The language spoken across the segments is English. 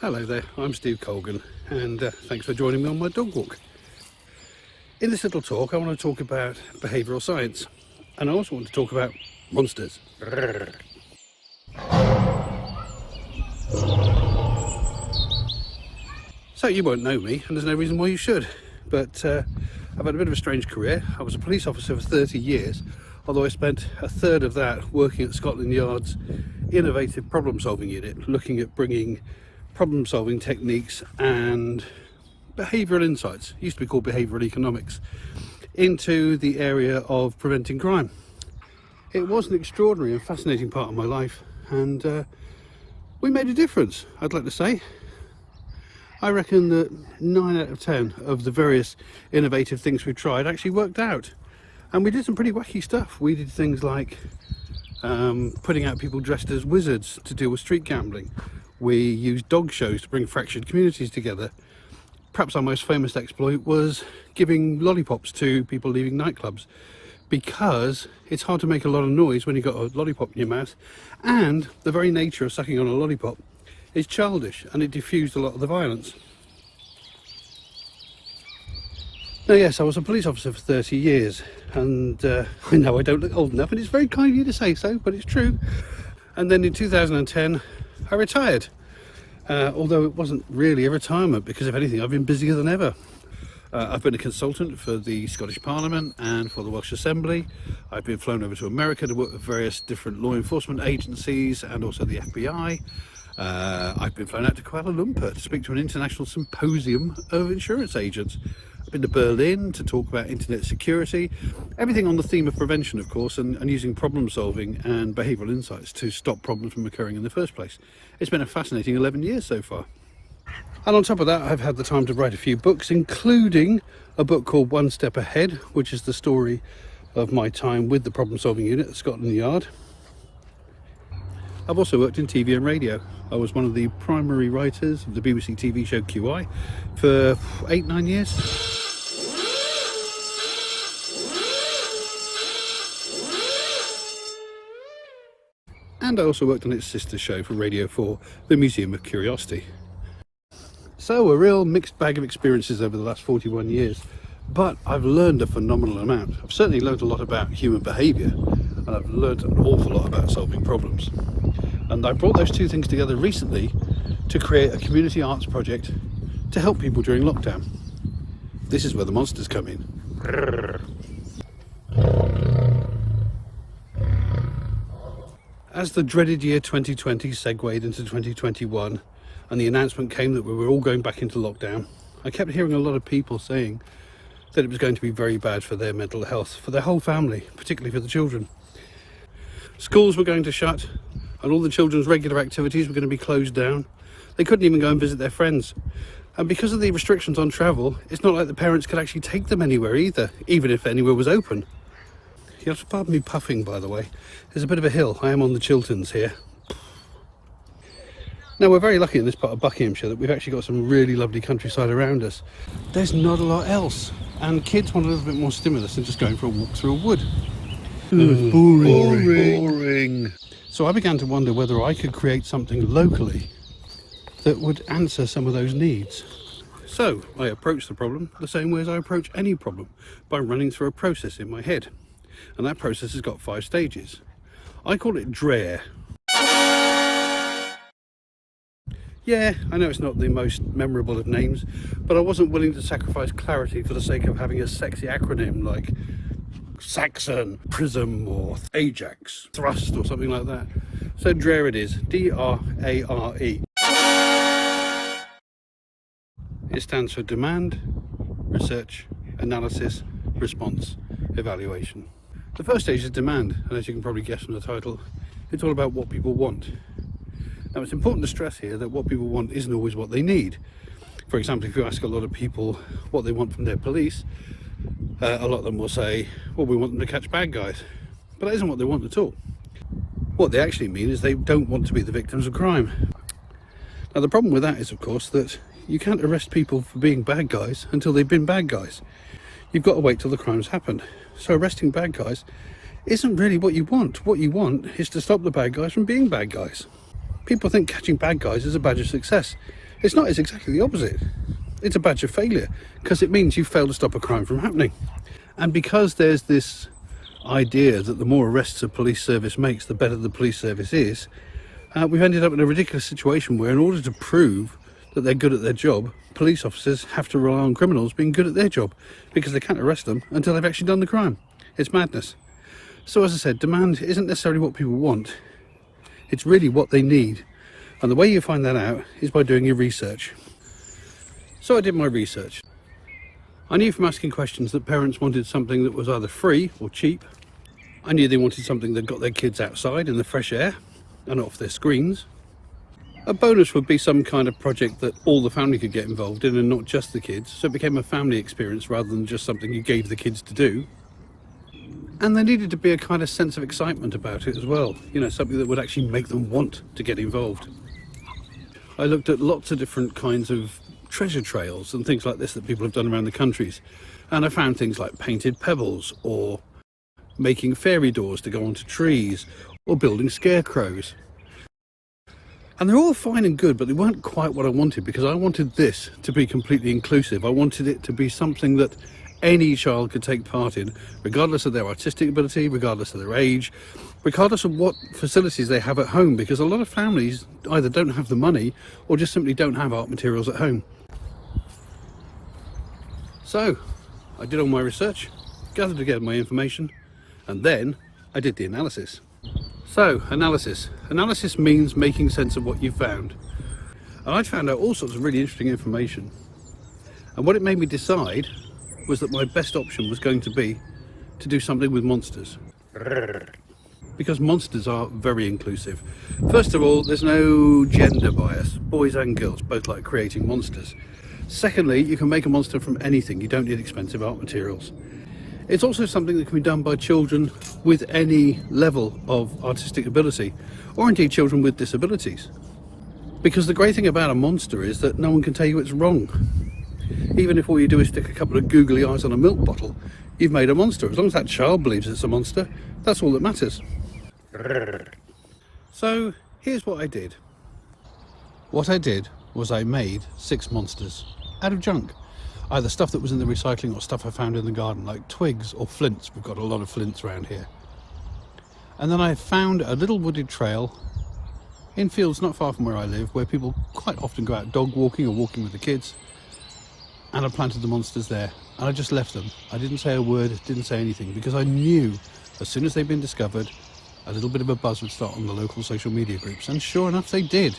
Hello there, I'm Stevyn Colgan and thanks for joining me on my dog walk. In this little talk I want to talk about behavioural science, and I also want to talk about monsters. So you won't know me, and there's no reason why you should, but I've had a bit of a strange career. I was a police officer for 30 years, although I spent a third of that working at Scotland Yard's innovative problem solving unit, looking at bringing problem solving techniques and behavioural insights, used to be called behavioural economics, into the area of preventing crime. It was an extraordinary and fascinating part of my life, and we made a difference, I'd like to say. I reckon that 9 out of 10 of the various innovative things we've tried actually worked out, and we did some pretty wacky stuff. We did things like putting out people dressed as wizards to deal with street gambling. We used dog shows to bring fractured communities together. Perhaps our most famous exploit was giving lollipops to people leaving nightclubs, because it's hard to make a lot of noise when you've got a lollipop in your mouth, and the very nature of sucking on a lollipop is childish, and it diffused a lot of the violence. Now yes, I was a police officer for 30 years, and I know I don't look old enough, and it's very kind of you to say so, but it's true. And then in 2010 I retired, although it wasn't really a retirement, because if anything I've been busier than ever. I've been a consultant for the Scottish Parliament and for the Welsh Assembly. I've been flown over to America to work with various different law enforcement agencies and also the FBI. I've been flown out to Kuala Lumpur to speak to an international symposium of insurance agents. I've been to Berlin to talk about internet security, everything on the theme of prevention, of course, and using problem solving and behavioural insights to stop problems from occurring in the first place. It's been a fascinating 11 years so far. And on top of that, I've had the time to write a few books, including a book called One Step Ahead, which is the story of my time with the problem solving unit at Scotland Yard. I've also worked in TV and radio. I was one of the primary writers of the BBC TV show QI for 8-9 years. And I also worked on its sister show for Radio 4, the Museum of Curiosity. So a real mixed bag of experiences over the last 41 years, but I've learned a phenomenal amount. I've certainly learned a lot about human behaviour, and I've learned an awful lot about solving problems. And I brought those two things together recently to create a community arts project to help people during lockdown. This is where the monsters come in. As the dreaded year 2020 segued into 2021 and the announcement came that we were all going back into lockdown, I kept hearing a lot of people saying that it was going to be very bad for their mental health, for their whole family, particularly for the children. Schools were going to shut, and all the children's regular activities were going to be closed down. They couldn't even go and visit their friends. And because of the restrictions on travel, it's not like the parents could actually take them anywhere either, even if anywhere was open. You have to pardon me puffing, by the way. There's a bit of a hill. I am on the Chilterns here. Now, we're very lucky in this part of Buckinghamshire that we've actually got some really lovely countryside around us. There's not a lot else, and kids want a little bit more stimulus than just going for a walk through a wood. Boring. So I began to wonder whether I could create something locally that would answer some of those needs. So I approached the problem the same way as I approach any problem, by running through a process in my head. And that process has got 5 stages. I call it DRARE. Yeah, I know it's not the most memorable of names, but I wasn't willing to sacrifice clarity for the sake of having a sexy acronym like Saxon, Prism, or Ajax, Thrust, or something like that. So DRARE it is, D-R-A-R-E. It stands for Demand, Research, Analysis, Response, Evaluation. The first stage is demand, and as you can probably guess from the title, it's all about what people want. Now, it's important to stress here that what people want isn't always what they need. For example, if you ask a lot of people what they want from their police, a lot of them will say, well, we want them to catch bad guys. But that isn't what they want at all. What they actually mean is they don't want to be the victims of crime. Now, the problem with that is, of course, that you can't arrest people for being bad guys until they've been bad guys. You've got to wait till the crime's happened. So arresting bad guys isn't really what you want. What you want is to stop the bad guys from being bad guys. People think catching bad guys is a badge of success. It's not, it's exactly the opposite. It's a badge of failure, because it means you've failed to stop a crime from happening. And because there's this idea that the more arrests a police service makes, the better the police service is, we've ended up in a ridiculous situation where in order to prove that they're good at their job, police officers have to rely on criminals being good at their job, because they can't arrest them until they've actually done the crime. It's madness. So as I said, demand isn't necessarily what people want, it's really what they need. And the way you find that out is by doing your research. So I did my research. I knew from asking questions that parents wanted something that was either free or cheap. I knew they wanted something that got their kids outside in the fresh air and off their screens. A bonus would be some kind of project that all the family could get involved in and not just the kids, so it became a family experience rather than just something you gave the kids to do. And there needed to be a kind of sense of excitement about it as well, you know, something that would actually make them want to get involved. I looked at lots of different kinds of treasure trails and things like this that people have done around the countries, and I found things like painted pebbles, or making fairy doors to go onto trees, or building scarecrows. And they're all fine and good, but they weren't quite what I wanted, because I wanted this to be completely inclusive. I wanted it to be something that any child could take part in, regardless of their artistic ability, regardless of their age, regardless of what facilities they have at home, because a lot of families either don't have the money or just simply don't have art materials at home. So I did all my research, gathered together my information, and then I did the analysis. So, analysis. Analysis means making sense of what you found. And I found out all sorts of really interesting information. And what it made me decide was that my best option was going to be to do something with monsters. Because monsters are very inclusive. First of all, there's no gender bias. Boys and girls both like creating monsters. Secondly, you can make a monster from anything. You don't need expensive art materials. It's also something that can be done by children with any level of artistic ability, or indeed children with disabilities. Because the great thing about a monster is that no one can tell you it's wrong. Even if all you do is stick a couple of googly eyes on a milk bottle, you've made a monster. As long as that child believes it's a monster, that's all that matters. So here's what I did. What I did was I made 6 monsters out of junk. Either stuff that was in the recycling or stuff I found in the garden, like twigs or flints. We've got a lot of flints around here. And then I found a little wooded trail in fields not far from where I live, where people quite often go out dog walking or walking with the kids. And I planted the monsters there, and I just left them. I didn't say a word, didn't say anything, because I knew as soon as they'd been discovered, a little bit of a buzz would start on the local social media groups, and sure enough they did.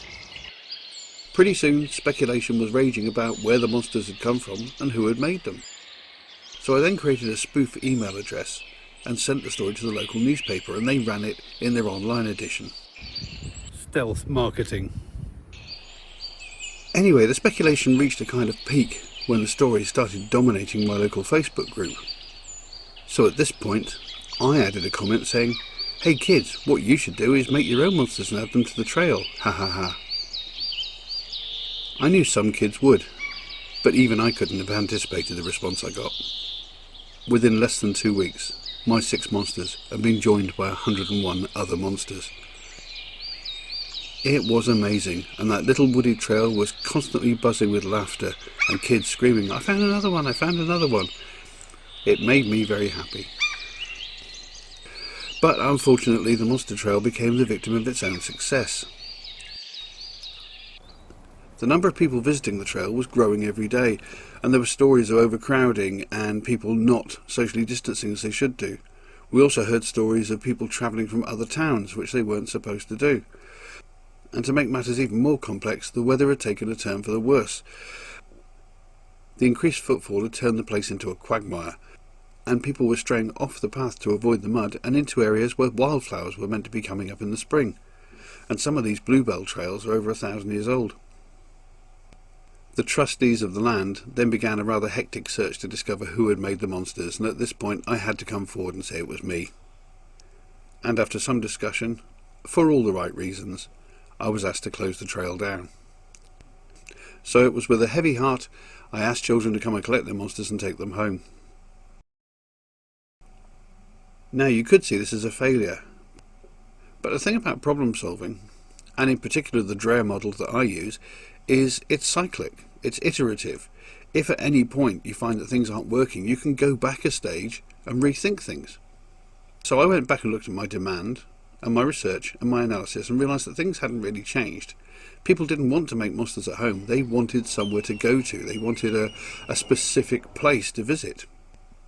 Pretty soon, speculation was raging about where the monsters had come from and who had made them. So I then created a spoof email address and sent the story to the local newspaper, and they ran it in their online edition. Stealth marketing. Anyway, the speculation reached a kind of peak when the story started dominating my local Facebook group. So at this point, I added a comment saying, "Hey kids, what you should do is make your own monsters and add them to the trail, ha ha ha." I knew some kids would, but even I couldn't have anticipated the response I got. Within less than 2 weeks, my 6 monsters had been joined by 101 other monsters. It was amazing, and that little wooded trail was constantly buzzing with laughter and kids screaming, "I found another one, I found another one." It made me very happy. But unfortunately, the monster trail became the victim of its own success. The number of people visiting the trail was growing every day, and there were stories of overcrowding and people not socially distancing as they should do. We also heard stories of people travelling from other towns, which they weren't supposed to do. And to make matters even more complex, the weather had taken a turn for the worse. The increased footfall had turned the place into a quagmire, and people were straying off the path to avoid the mud and into areas where wildflowers were meant to be coming up in the spring. And some of these bluebell trails are over 1,000 years old. The trustees of the land then began a rather hectic search to discover who had made the monsters, and at this point I had to come forward and say it was me. And after some discussion, for all the right reasons, I was asked to close the trail down. So it was with a heavy heart I asked children to come and collect their monsters and take them home. Now you could see this as a failure, but the thing about problem solving, and in particular the Dreher model that I use, is it's cyclic, it's iterative. If at any point you find that things aren't working, you can go back a stage and rethink things. So I went back and looked at my demand and my research and my analysis and realised that things hadn't really changed. People didn't want to make monsters at home. They wanted somewhere to go to. They wanted a specific place to visit.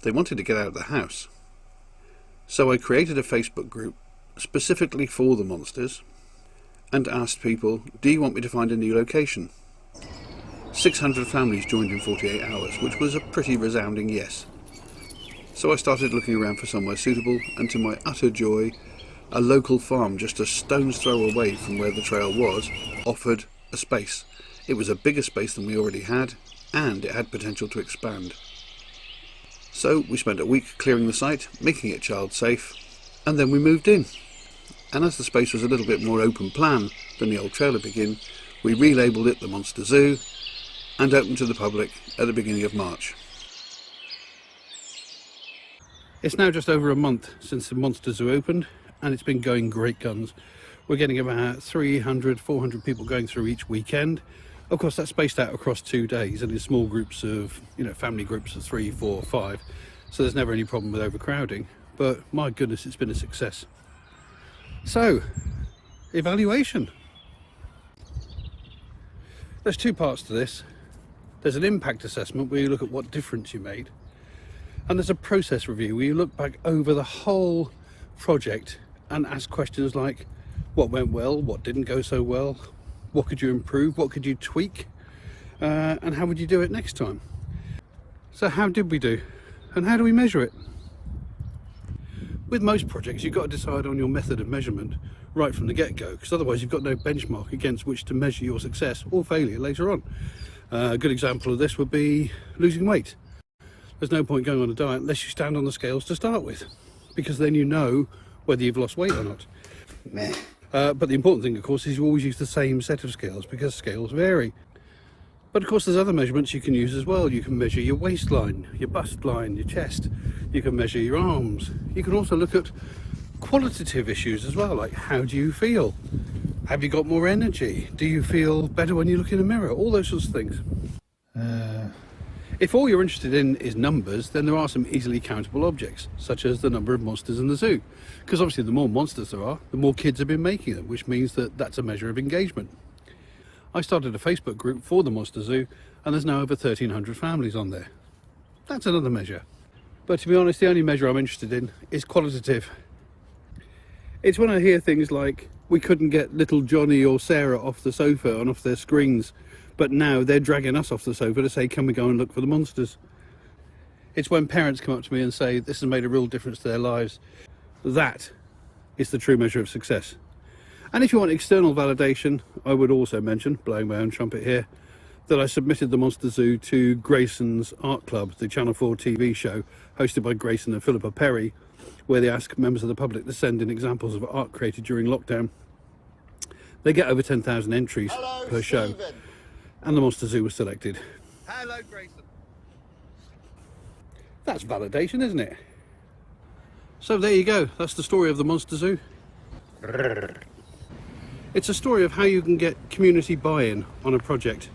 They wanted to get out of the house. So I created a Facebook group specifically for the monsters and asked people, do you want me to find a new location? 600 families joined in 48 hours, which was a pretty resounding yes. So I started looking around for somewhere suitable, and to my utter joy, a local farm just a stone's throw away from where the trail was offered a space. It was a bigger space than we already had, and it had potential to expand. So we spent a week clearing the site, making it child safe, and then we moved in. And as the space was a little bit more open plan than the old trailer begin, we relabelled it the Monster Zoo and opened to the public at the beginning of March. It's now just over a month since the Monster Zoo opened, and it's been going great guns. We're getting about 300, 400 people going through each weekend. Of course, that's spaced out across 2 days and in small groups of, family groups of 3, 4, 5. So there's never any problem with overcrowding. But my goodness, it's been a success. So, evaluation. There's 2 parts to this. There's an impact assessment where you look at what difference you made. And there's a process review where you look back over the whole project and ask questions like, what went well, what didn't go so well, what could you improve, what could you tweak, and how would you do it next time? So how did we do, and how do we measure it? With most projects, you've got to decide on your method of measurement right from the get-go, because otherwise you've got no benchmark against which to measure your success or failure later on. A good example of this would be losing weight. There's no point going on a diet unless you stand on the scales to start with, because then you know whether you've lost weight or not. But the important thing, of course, is you always use the same set of scales, because scales vary. But of course there's other measurements you can use as well. You can measure your waistline, your bust line, your chest. You can measure your arms. You can also look at qualitative issues as well, like how do you feel? Have you got more energy? Do you feel better when you look in a mirror? All those sorts of things. If all you're interested in is numbers, then there are some easily countable objects, such as the number of monsters in the zoo. Because obviously the more monsters there are, the more kids have been making them, which means that that's a measure of engagement. I started a Facebook group for the Monster Zoo, and there's now over 1,300 families on there. That's another measure. But to be honest, the only measure I'm interested in is qualitative. It's when I hear things like, we couldn't get little Johnny or Sarah off the sofa and off their screens, but now they're dragging us off the sofa to say, can we go and look for the monsters? It's when parents come up to me and say, this has made a real difference to their lives. That is the true measure of success. And if you want external validation, I would also mention, blowing my own trumpet here, that I submitted the Monster Zoo to Grayson's Art Club, the Channel 4 TV show hosted by Grayson and Philippa Perry, where they ask members of the public to send in examples of art created during lockdown. They get over 10,000 entries per show, and the Monster Zoo was selected. Hello, Grayson. That's validation, isn't it? So there you go, that's the story of the Monster Zoo. It's a story of how you can get community buy-in on a project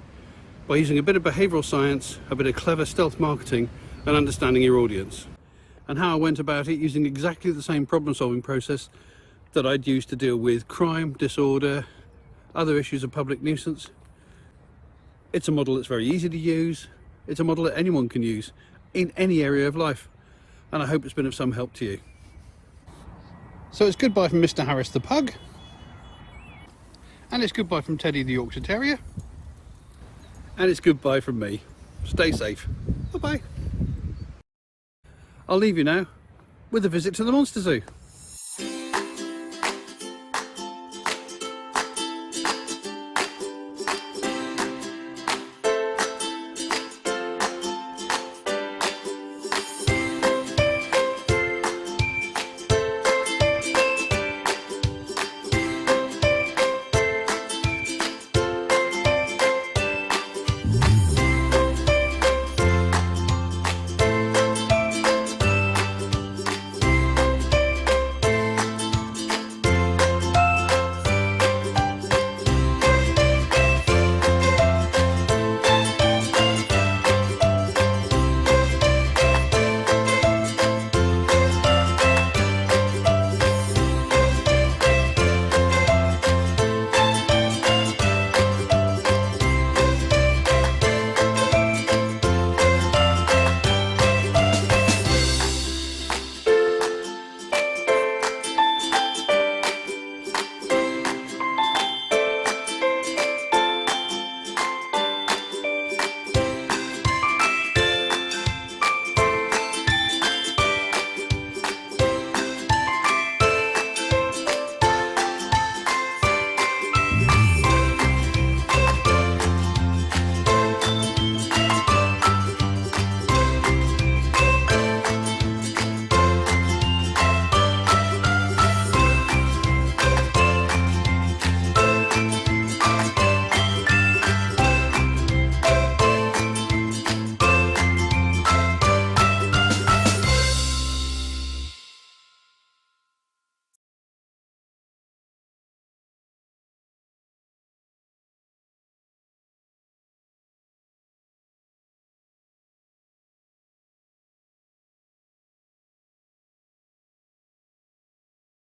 by using a bit of behavioural science, a bit of clever stealth marketing, and understanding your audience. And how I went about it using exactly the same problem-solving process that I'd used to deal with crime, disorder, other issues of public nuisance. It's a model that's very easy to use. It's a model that anyone can use in any area of life. And I hope it's been of some help to you. So it's goodbye from Mr. Harris the Pug. And it's goodbye from Teddy the Yorkshire Terrier. And it's goodbye from me. Stay safe. Bye-bye. I'll leave you now with a visit to the Monster Zoo.